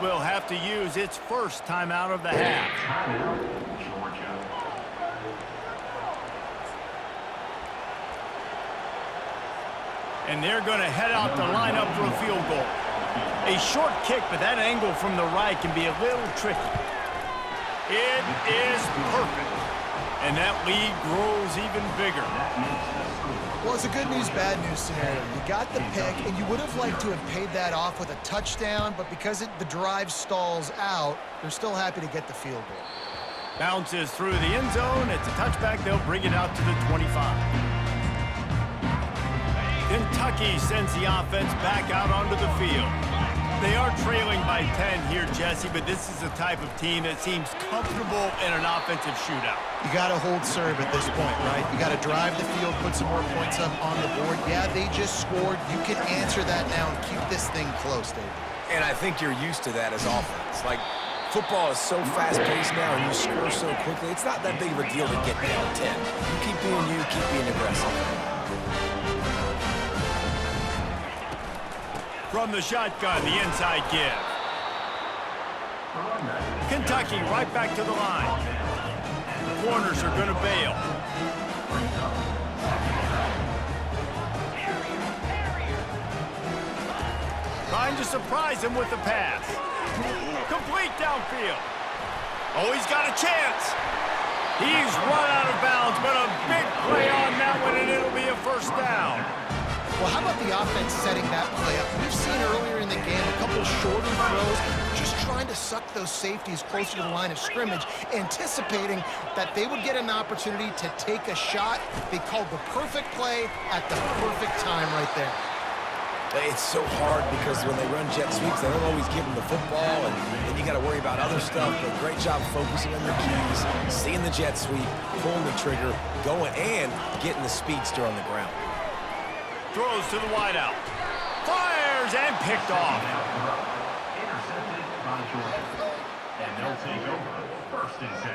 will have to use its first timeout of the half. And they're going to head out the lineup for a field goal. A short kick, but that angle from the right can be a little tricky. It is perfect. And that lead grows even bigger. Well, it's a good news, bad news scenario. You got the pick, and you would have liked to have paid that off with a touchdown, but because the drive stalls out, they're still happy to get the field goal. Bounces through the end zone. It's a touchback. They'll bring it out to the 25. Kentucky sends the offense back out onto the field. They are trailing by 10 here, Jesse, but this is the type of team that seems comfortable in an offensive shootout. You got to hold serve at this point, right? You got to drive the field, put some more points up on the board. Yeah, they just scored. You can answer that now and keep this thing close, David. And I think you're used to that as offense. Like, football is so fast-paced now and you score so quickly, it's not that big of a deal to get down 10. You keep being you, keep being aggressive. From the shotgun, the inside give. Kentucky right back to the line. The corners are going to bail. Trying to surprise him with the pass. Complete downfield. Oh, he's got a chance. He's run out of bounds, but a big play on that one, and it'll be a first down. Well, how about the offense setting that play up? We've seen earlier in the game a couple shorter throws, just trying to suck those safeties closer to the line of scrimmage, anticipating that they would get an opportunity to take a shot. They called the perfect play at the perfect time right there. It's so hard because when they run jet sweeps, they don't always give them the football, and then you got to worry about other stuff. But great job focusing on your keys, seeing the jet sweep, pulling the trigger, going, and getting the speedster on the ground. Throws to the wideout. Fires and picked off. Intercepted by Georgia. And they'll take over first and 10.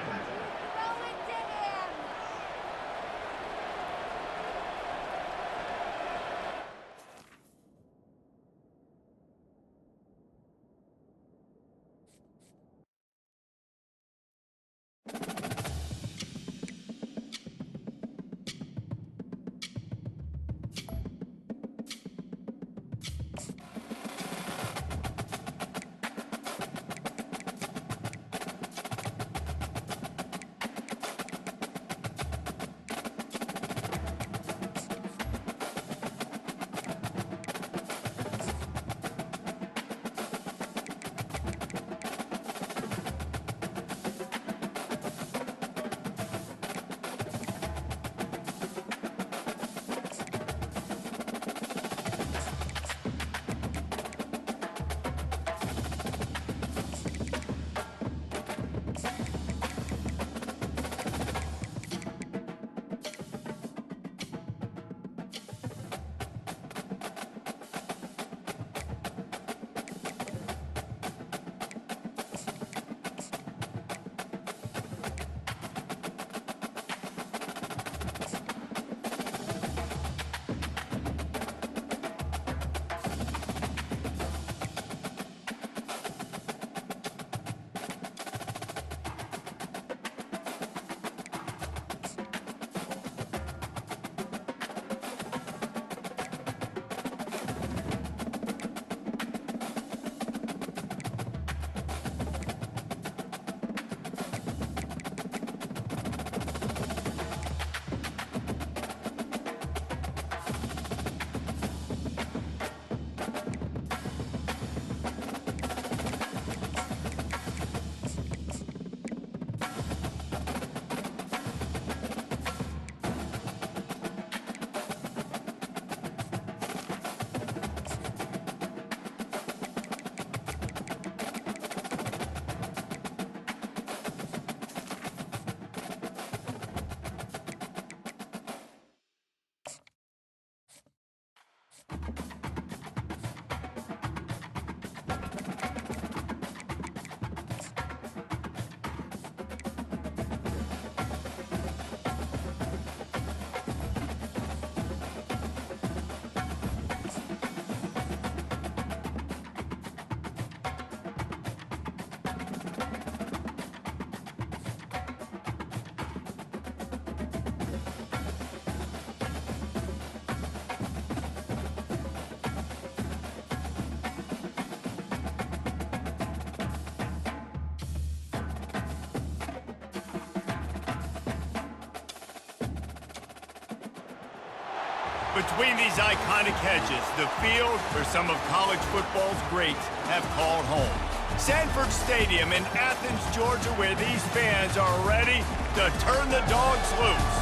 Between these iconic hedges, the field where some of college football's greats have called home. Sanford Stadium in Athens, Georgia, where these fans are ready to turn the dogs loose.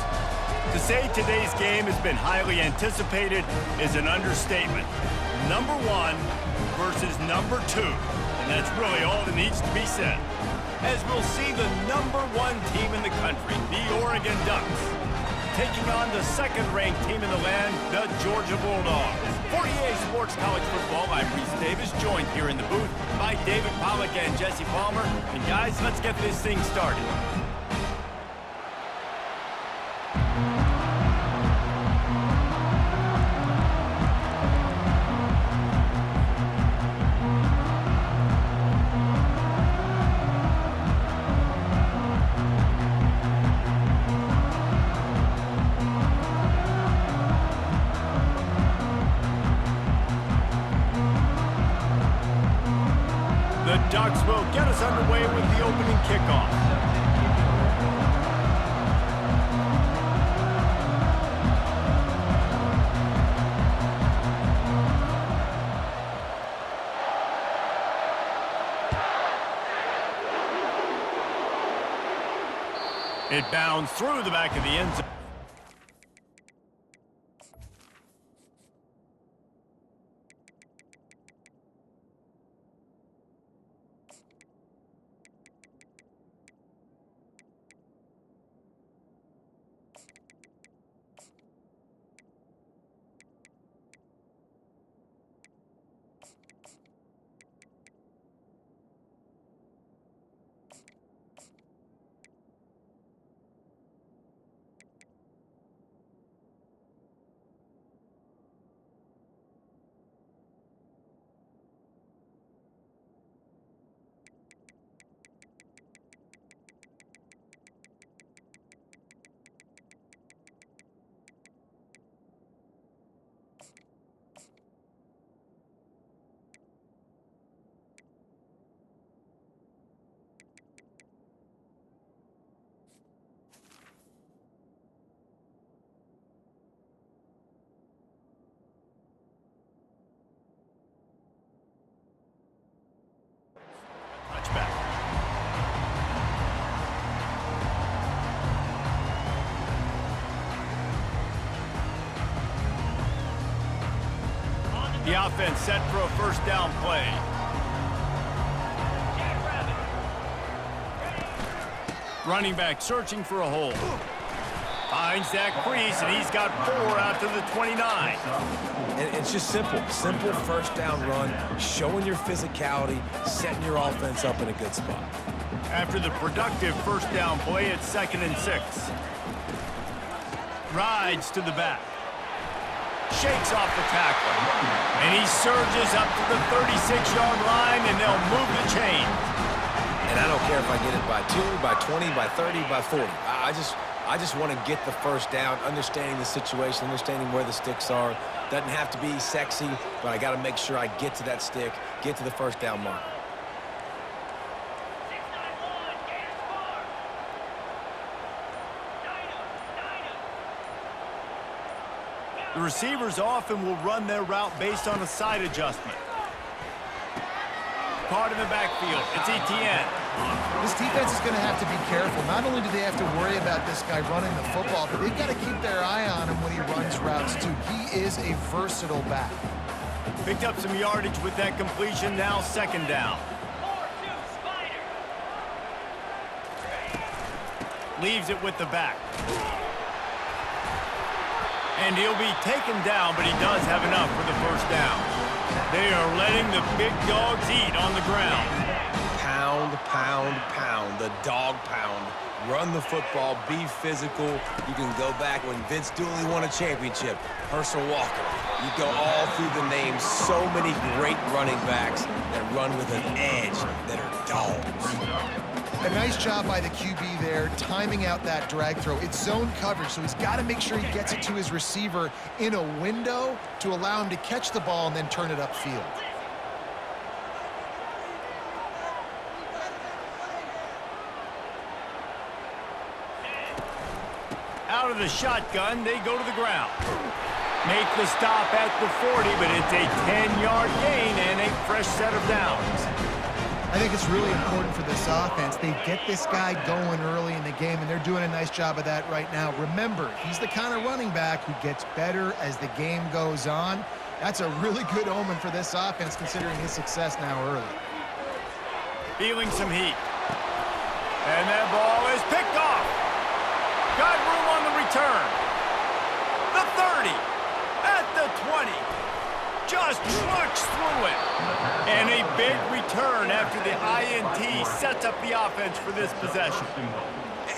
To say today's game has been highly anticipated is an understatement. Number 1 versus number 2, and that's really all that needs to be said. As we'll see the number 1 team in the country, the Oregon Ducks, taking on the second-ranked team in the land, the Georgia Bulldogs. For EA Sports College Football, I'm Reese Davis, joined here in the booth by David Pollack and Jesse Palmer. And guys, let's get this thing started. The Ducks will get us underway with the opening kickoff. It bounds through the back of the end zone. Touchback. The offense set for a first down play. Running back searching for a hole. Finds that crease, and he's got 4 out to the 29. And it's just simple first down run, showing your physicality, setting your offense up in a good spot. After the productive first down play, it's 2nd and 6. Rides to the back. Shakes off the tackle. And he surges up to the 36-yard line, and they'll move the chain. And I don't care if I get it by 2, by 20, by 30, by 40. I just want to get the first down, understanding the situation, understanding where the sticks are. Doesn't have to be sexy, but I got to make sure I get to that stick, get to the first down mark. The receivers often will run their route based on a side adjustment. Caught in the backfield, it's Etienne. This defense is going to have to be careful. Not only do they have to worry about this guy running the football, but they've got to keep their eye on him when he runs routes, too. He is a versatile back. Picked up some yardage with that completion, now 2nd down. Leaves it with the back. And he'll be taken down, but he does have enough for the first down. They are letting the big dogs eat on the ground. Pound, pound, pound, the dog pound. Run the football, be physical. You can go back when Vince Dooley won a championship, Herschel Walker. You go all through the names. So many great running backs that run with an edge that are dogs. A nice job by the QB there, timing out that drag throw. It's zone coverage, so he's got to make sure he gets it to his receiver in a window to allow him to catch the ball and then turn it upfield. Out of the shotgun, they go to the ground. Make the stop at the 40, but it's a 10-yard gain and a fresh set of downs. I think it's really important for this offense. They get this guy going early in the game, and they're doing a nice job of that right now. Remember, he's the kind of running back who gets better as the game goes on. That's a really good omen for this offense, considering his success now early. Feeling some heat. And that ball is picked off. Got room on the return. The 30. At the 20. Just trucks through it. And a big return after the INT sets up the offense for this possession.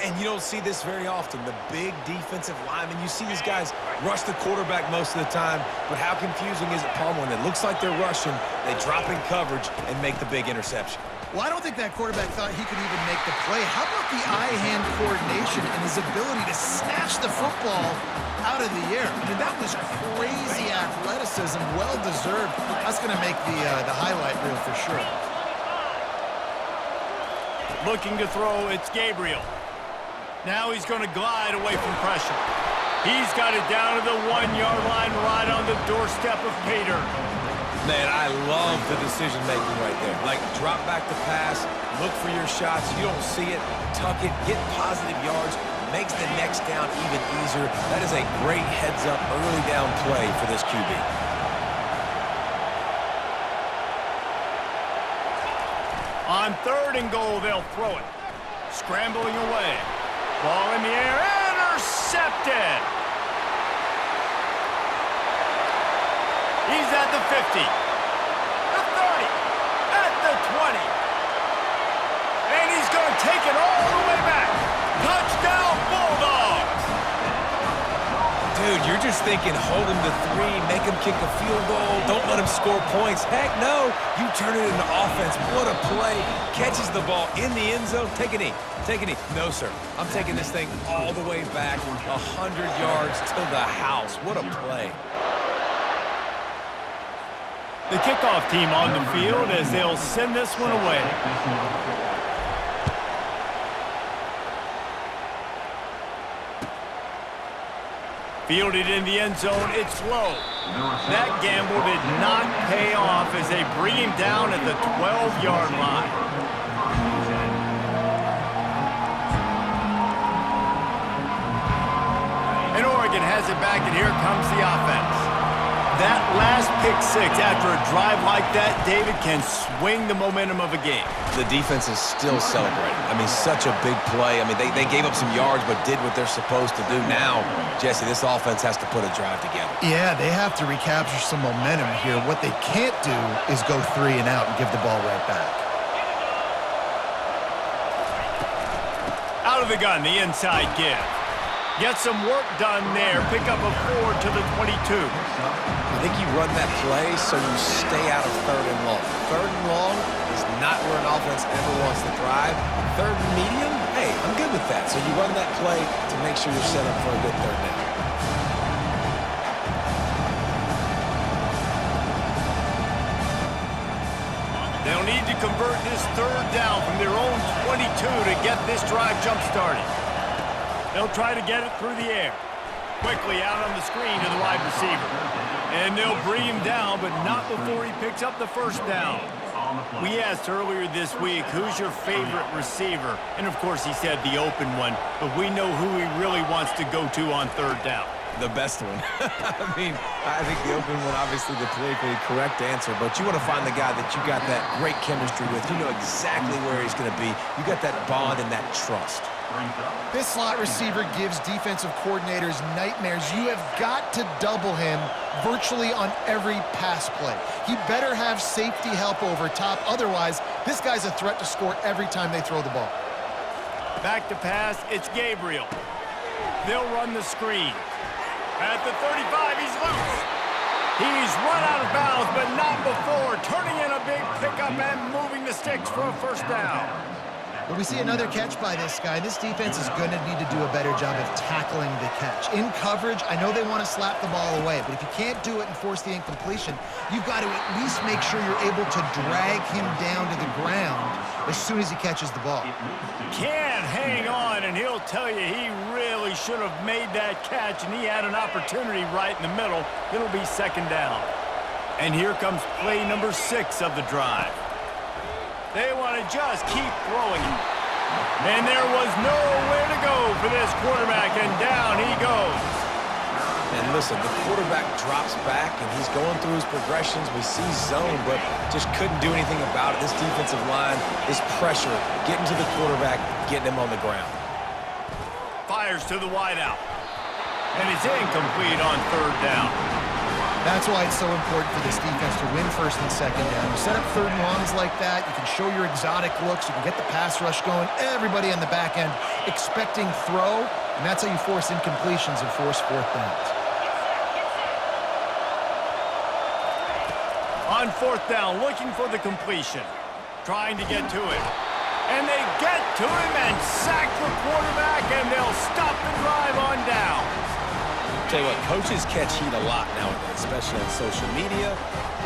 And you don't see this very often, the big defensive linemen. You see these guys rush the quarterback most of the time, but how confusing is it, Palmer? When it looks like they're rushing, they drop in coverage and make the big interception. Well, I don't think that quarterback thought he could even make the play. How about the eye-hand coordination and his ability to snatch the football out of the air? I mean, that was crazy athleticism, well-deserved. That's going to make the highlight reel for sure. Looking to throw, it's Gabriel. Now he's going to glide away from pressure. He's got it down to the 1-yard line right on the doorstep of Pater. Man, I love the decision-making right there. Like, drop back the pass, look for your shots. You don't see it, tuck it, get positive yards, makes the next down even easier. That is a great heads-up early down play for this QB. On 3rd and goal, they'll throw it. Scrambling away. Ball in the air, intercepted! He's at the 50, the 30, at the 20. And he's going to take it all the way back. Touchdown, Bulldogs! Dude, you're just thinking hold him to 3, make him kick a field goal, don't let him score points. Heck no, you turn it into offense. What a play. Catches the ball in the end zone. Take a knee. Take a knee. No, sir. I'm taking this thing all the way back 100 yards to the house. What a play. The kickoff team on the field as they'll send this one away. Fielded in the end zone, it's low. That gamble did not pay off as they bring him down at the 12-yard line. And Oregon has it back, and here comes the offense. That last pick six after a drive like that, David, can swing the momentum of a game. The defense is still celebrating. I mean, such a big play. I mean, they gave up some yards but did what they're supposed to do. Now, Jesse, this offense has to put a drive together. Yeah, they have to recapture some momentum here. What they can't do is go 3 and out and give the ball right back. Out of the gun, the inside give. Get some work done there. Pick up a 4 to the 22. I think you run that play so you stay out of 3rd and long. 3rd and long is not where an offense ever wants to thrive. 3rd and medium, hey, I'm good with that. So you run that play to make sure you're set up for a good 3rd down. They'll need to convert this 3rd down from their own 22 to get this drive jump-started. They'll try to get it through the air. Quickly out on the screen to the wide receiver. And they'll bring him down, but not before he picks up the 1st down. We asked earlier this week, who's your favorite receiver? And, of course, he said the open one, but we know who he really wants to go to on 3rd down. The best one. I mean, I think the open one, obviously the politically correct answer, but you want to find the guy that you got that great chemistry with. You know exactly where he's going to be. You got that bond and that trust. This slot receiver gives defensive coordinators nightmares. You have got to double him virtually on every pass play. He better have safety help over top. Otherwise, this guy's a threat to score every time they throw the ball. Back to pass, it's Gabriel. They'll run the screen. At the 35, he's loose. He's run out of bounds, but not before turning in a big pickup and moving the sticks for a 1st down. But we see another catch by this guy. This defense is going to need to do a better job of tackling the catch. In coverage, I know they want to slap the ball away, but if you can't do it and force the incompletion, you've got to at least make sure you're able to drag him down to the ground as soon as he catches the ball. Can't hang on, and he'll tell you he really should have made that catch, and he had an opportunity right in the middle. It'll be second down. And here comes play number 6 of the drive. They want to just keep throwing it. And there was nowhere to go for this quarterback, and down he goes. And listen, the quarterback drops back, and he's going through his progressions. We see zone, but just couldn't do anything about it. This defensive line, this pressure, getting to the quarterback, getting him on the ground. Fires to the wideout. And it's incomplete on third down. That's why it's so important for this defense to win first and second down. You set up third and longs like that, you can show your exotic looks, you can get the pass rush going, everybody on the back end expecting throw, and that's how you force incompletions and force fourth downs. On fourth down, looking for the completion. Trying to get to it. And they get to him and sack the quarterback, and they'll stop the drive on downs. Tell you what, coaches catch heat a lot nowadays, especially on social media.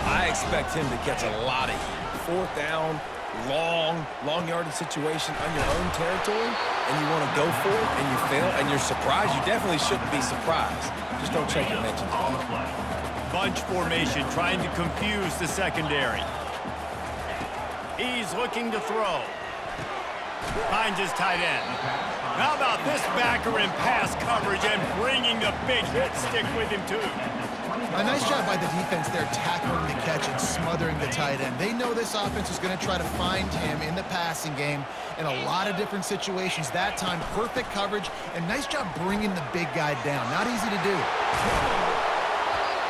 I expect him to catch a lot of heat. Fourth down, long yardage situation on your own territory, and you want to go for it, and you fail, and you're surprised. You definitely shouldn't be surprised. Just don't check your mentions. Bunch formation, trying to confuse the secondary. He's looking to throw. Finds his tight end. How about this backer in pass coverage and bringing the big hit stick with him, too? A nice job by the defense there, tackling the catch and smothering the tight end. They know this offense is going to try to find him in the passing game in a lot of different situations. That time, perfect coverage, and nice job bringing the big guy down. Not easy to do.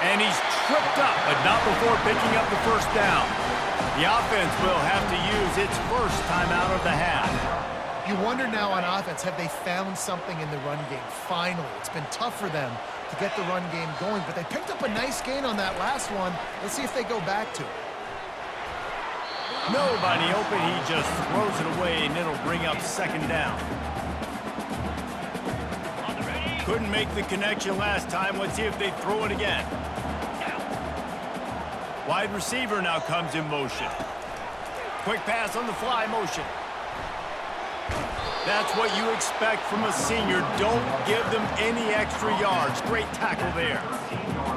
And he's tripped up, but not before picking up the first down. The offense will have to use its first timeout of the half. You wonder now on offense, have they found something in the run game? Finally, it's been tough for them to get the run game going, but they picked up a nice gain on that last one. Let's see if they go back to it. Nobody open, he just throws it away, and it'll bring up second down. Couldn't make the connection last time. Let's see if they throw it again. Wide receiver now comes in motion. Quick pass on the fly motion. That's what you expect from a senior. Don't give them any extra yards. Great tackle there.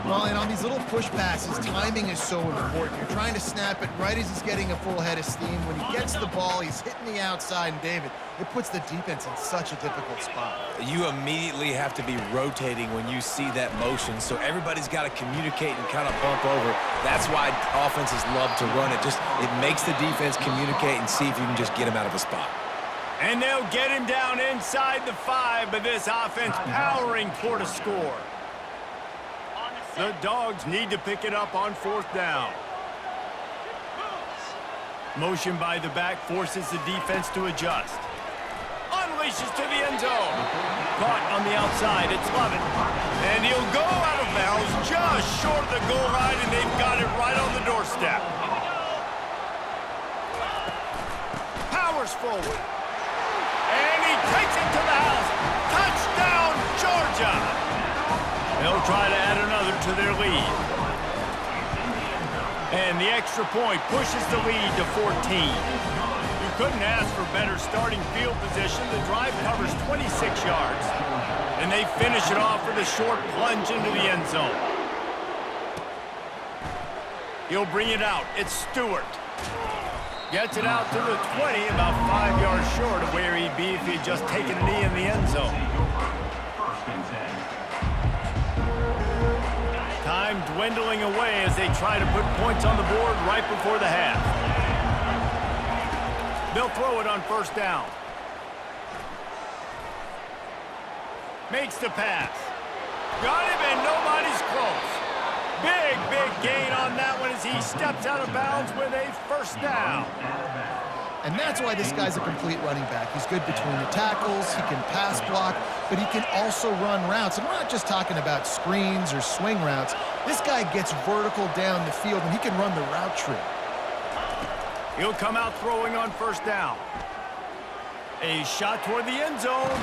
Well, and on these little push passes, timing is so important. You're trying to snap it right as he's getting a full head of steam. When he gets the ball, he's hitting the outside, and David, it puts the defense in such a difficult spot. You immediately have to be rotating when you see that motion, so everybody's got to communicate and kind of bump over. That's why offenses love to run it. It makes the defense communicate and see if you can just get him out of a spot. And they'll get him down inside the 5, but this offense powering toward a score. The Dogs need to pick it up on fourth down. Motion by the back forces the defense to adjust. Unleashes to the end zone. Caught on the outside, it's Lovett. And he'll go out of bounds just short of the goal line, and they've got it right on the doorstep. Powers forward. And he takes it to the house. Touchdown, Georgia! They'll try to add another to their lead. And the extra point pushes the lead to 14. You couldn't ask for better starting field position. The drive covers 26 yards. And they finish it off with a short plunge into the end zone. He'll bring it out. It's Stewart. Gets it out to the 20, about 5 yards short of where he'd be if he'd just taken a knee in the end zone. Time dwindling away as they try to put points on the board right before the half. They'll throw it on first down. Makes the pass. Got him, and nobody's close. Big gain on that one as he steps out of bounds with a first down. And that's why this guy's a complete running back. He's good between the tackles, he can pass block, but he can also run routes. And we're not just talking about screens or swing routes. This guy gets vertical down the field, and he can run the route tree. He'll come out throwing on first down. A shot toward the end zone.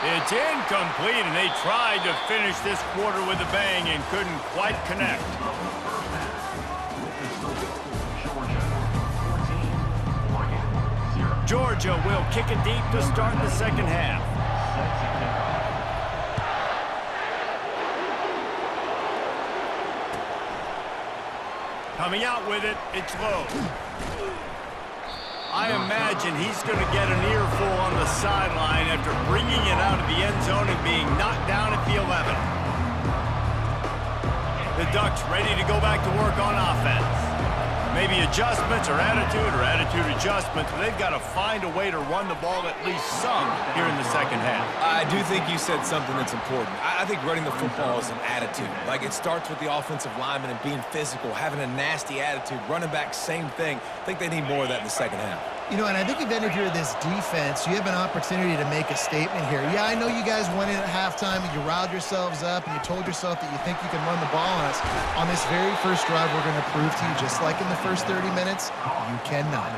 It's incomplete, and they tried to finish this quarter with a bang and couldn't quite connect. Georgia will kick it deep to start the second half. Coming out with it, it's low. I imagine he's going to get an earful on the sideline after bringing it out of the end zone and being knocked down at the 11. The Ducks ready to go back to work on offense. Maybe adjustments or attitude adjustments, but they've got to find a way to run the ball at least some here in the second half. I do think you said something that's important. I think running the football is an attitude. Like, it starts with the offensive lineman and being physical, having a nasty attitude. Running back, same thing. I think they need more of that in the second half. You know, and I think if any of you are this defense, you have an opportunity to make a statement here. Yeah, I know you guys went in at halftime and you riled yourselves up and you told yourself that you think you can run the ball on us. On this very first drive, we're going to prove to you, just like in the first 30 minutes, you cannot.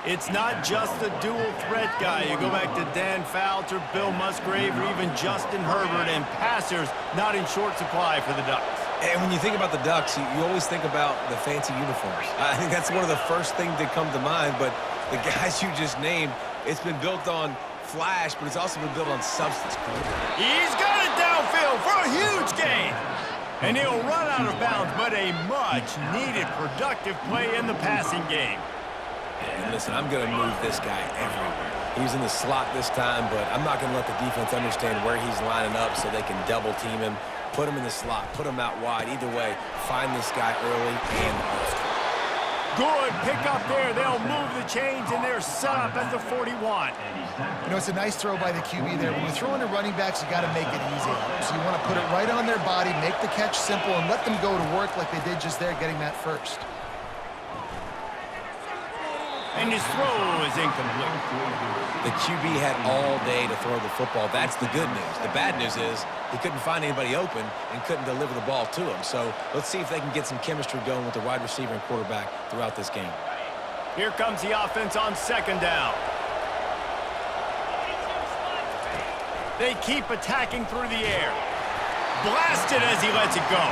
It's not just the dual threat guy. You go back to Dan Fouts or Bill Musgrave or even Justin Herbert, and passers not in short supply for the Ducks. And when you think about the Ducks, you always think about the fancy uniforms. I think that's one of the first things that come to mind, but the guys you just named, it's been built on flash, but it's also been built on substance. He's got it downfield for a huge gain. And he'll run out of bounds, but a much-needed productive play in the passing game. And listen, I'm going to move this guy everywhere. He's in the slot this time, but I'm not going to let the defense understand where he's lining up so they can double-team him, put him in the slot, put him out wide. Either way, find this guy early and often. Good pick up there. They'll move the chains, and they're set up at the 41. You know, it's a nice throw by the QB there. When you're throwing to running backs, you got to make it easy. So you want to put it right on their body, make the catch simple, and let them go to work like they did just there, getting that first. And his throw is incomplete. The QB had all day to throw the football. That's the good news. The bad news is he couldn't find anybody open and couldn't deliver the ball to him. So let's see if they can get some chemistry going with the wide receiver and quarterback throughout this game. Here comes the offense on second down. They keep attacking through the air. Blasted as he lets it go.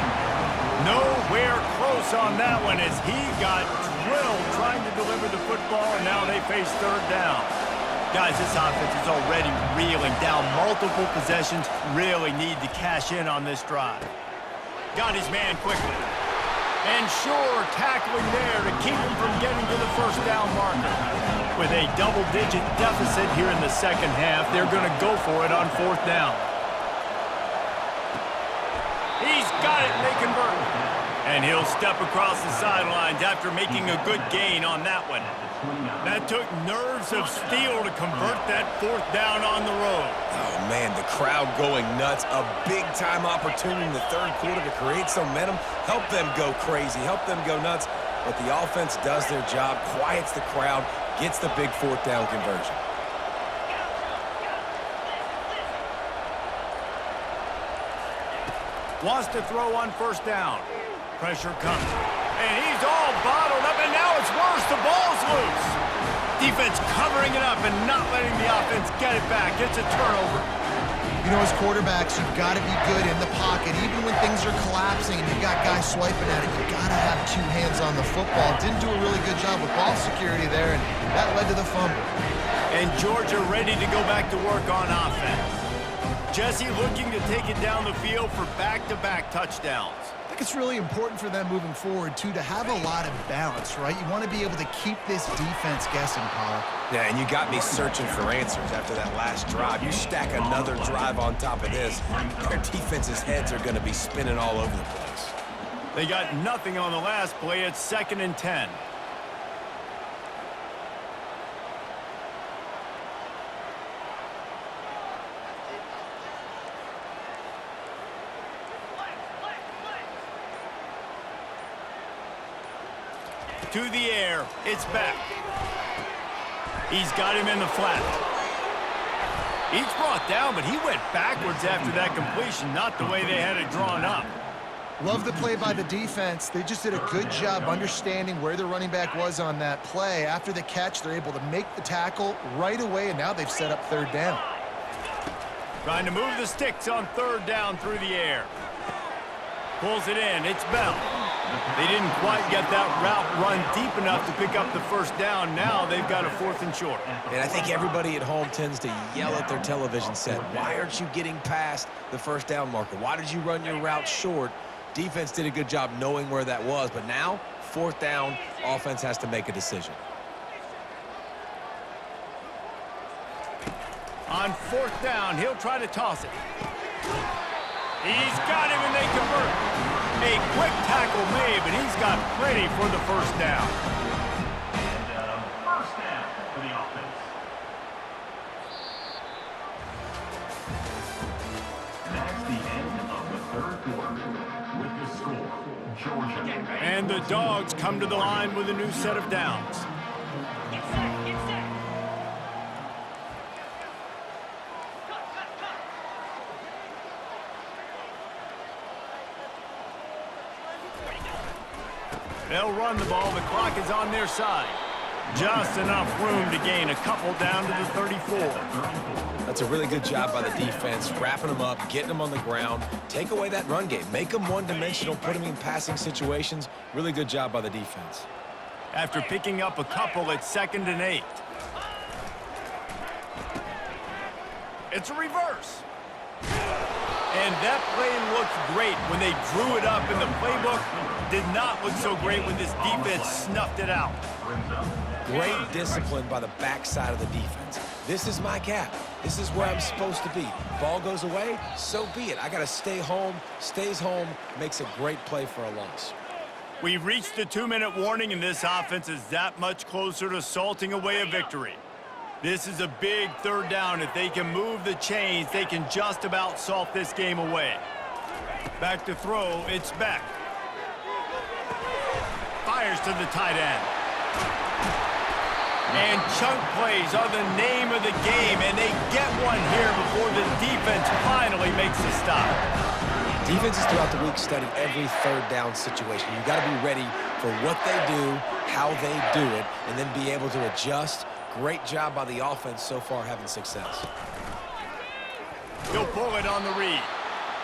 Nowhere close on that one as he got drilled trying to deliver the football, and now they face third down. Guys, this offense is already reeling down multiple possessions. Really need to cash in on this drive. Got his man quickly. And sure, tackling there to keep him from getting to the first down marker. With a double-digit deficit here in the second half, they're going to go for it on fourth down. He's got it, and they convert. And he'll step across the sidelines after making a good gain on that one. That took nerves of steel to convert that fourth down on the road. Oh, man, the crowd going nuts. A big-time opportunity in the third quarter to create some momentum. Help them go crazy. Help them go nuts. But the offense does their job, quiets the crowd, gets the big fourth down conversion. Wants to throw on first down. Pressure coming. And he's all bottled up, and now it's worse. The ball's loose. Defense covering it up and not letting the offense get it back. It's a turnover. You know, as quarterbacks, you've got to be good in the pocket. Even when things are collapsing and you've got guys swiping at it, you've got to have two hands on the football. Didn't do a really good job with ball security there, and that led to the fumble. And Georgia ready to go back to work on offense. Jesse looking to take it down the field for back-to-back touchdowns. I think it's really important for them moving forward, too, to have a lot of balance, right? You want to be able to keep this defense guessing, Pollock. Yeah, and you got me searching for answers after that last drive. You stack another drive on top of this, their defense's heads are going to be spinning all over the place. They got nothing on the last play. It's 2nd and 10. To the air, it's back. He's got him in the flat. He's brought down, but he went backwards after that completion, not the way they had it drawn up. Love the play by the defense. They just did a good job understanding where the running back was on that play. After the catch, they're able to make the tackle right away, and now they've set up third down. Trying to move the sticks on third down through the air. Pulls it in. It's Bell. They didn't quite get that route run deep enough to pick up the first down. Now they've got a 4th and short. And I think everybody at home tends to yell at their television set, why aren't you getting past the first down marker? Why did you run your route short? Defense did a good job knowing where that was, but now, 4th down, offense has to make a decision. On 4th down, he'll try to toss it. He's got him, and they convert. A quick tackle made, but he's got plenty for the first down. And first down for the offense. That's the end of the 3rd quarter. With the score, Georgia. And the Dogs come to the line with a new set of downs. They'll run the ball. The clock is on their side. Just enough room to gain a couple down to the 34. That's a really good job by the defense, wrapping them up, getting them on the ground. Take away that run game. Make them one-dimensional, put them in passing situations. Really good job by the defense. After picking up a couple, it's 2nd and 8. It's a reverse. And that play looked great when they drew it up in the playbook. Did not look so great when this defense snuffed it out. Great discipline by the backside of the defense. This is my gap. This is where I'm supposed to be. Ball goes away, so be it. I got to stay home. Stays home, makes a great play for a loss. We've reached the 2-minute warning, and this offense is that much closer to salting away a victory. This is a big 3rd down. If they can move the chains, they can just about salt this game away. Back to throw, it's Beck. Fires to the tight end. And chunk plays are the name of the game, and they get one here before the defense finally makes a stop. Defenses throughout the week study every 3rd down situation. You got to be ready for what they do, how they do it, and then be able to adjust. Great job by the offense so far having success. He'll pull it on the read.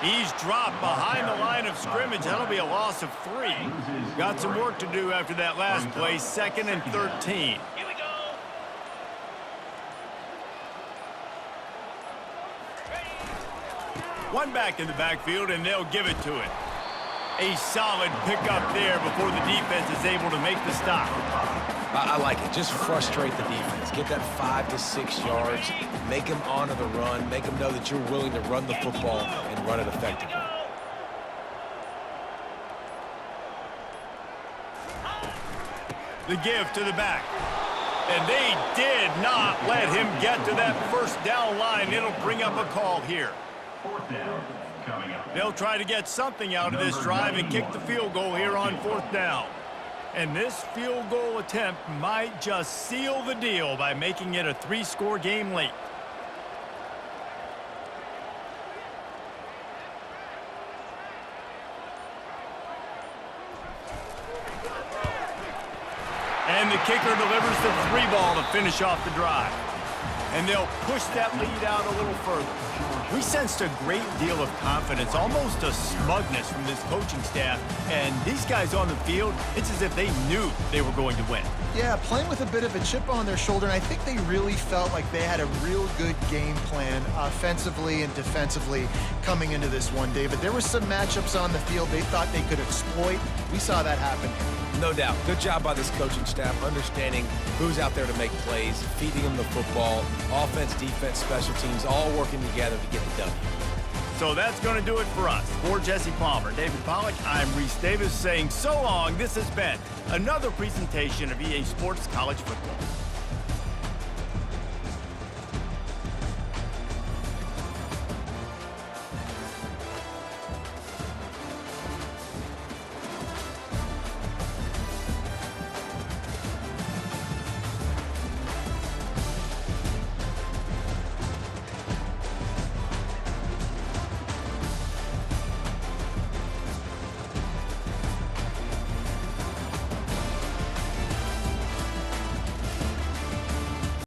He's dropped behind the line of scrimmage. That'll be a loss of 3. Got some work to do after that last play. 2nd and 13. Here we go. One back in the backfield, and they'll give it to it. A solid pickup there before the defense is able to make the stop. I like it. Just frustrate the defense. Get that 5 to 6 yards. Make them honor the run. Make them know that you're willing to run the football and run it effectively. The give to the back. And they did not let him get to that first down line. It'll bring up a call here. 4th down coming up. They'll try to get something out of this drive and kick the field goal here on 4th down. And this field goal attempt might just seal the deal by making it a 3-score game late. And the kicker delivers the 3 ball to finish off the drive. And they'll push that lead out a little further. We sensed a great deal of confidence, almost a smugness from this coaching staff. And these guys on the field, it's as if they knew they were going to win. Yeah, playing with a bit of a chip on their shoulder, and I think they really felt like they had a real good game plan offensively and defensively coming into this one, David. There were some matchups on the field they thought they could exploit. We saw that happen. No doubt. Good job by this coaching staff, understanding who's out there to make plays, feeding them the football, offense, defense, special teams, all working together to get the W. So that's going to do it for us. For Jesse Palmer, David Pollack, I'm Reese Davis saying so long. This has been another presentation of EA Sports College Football.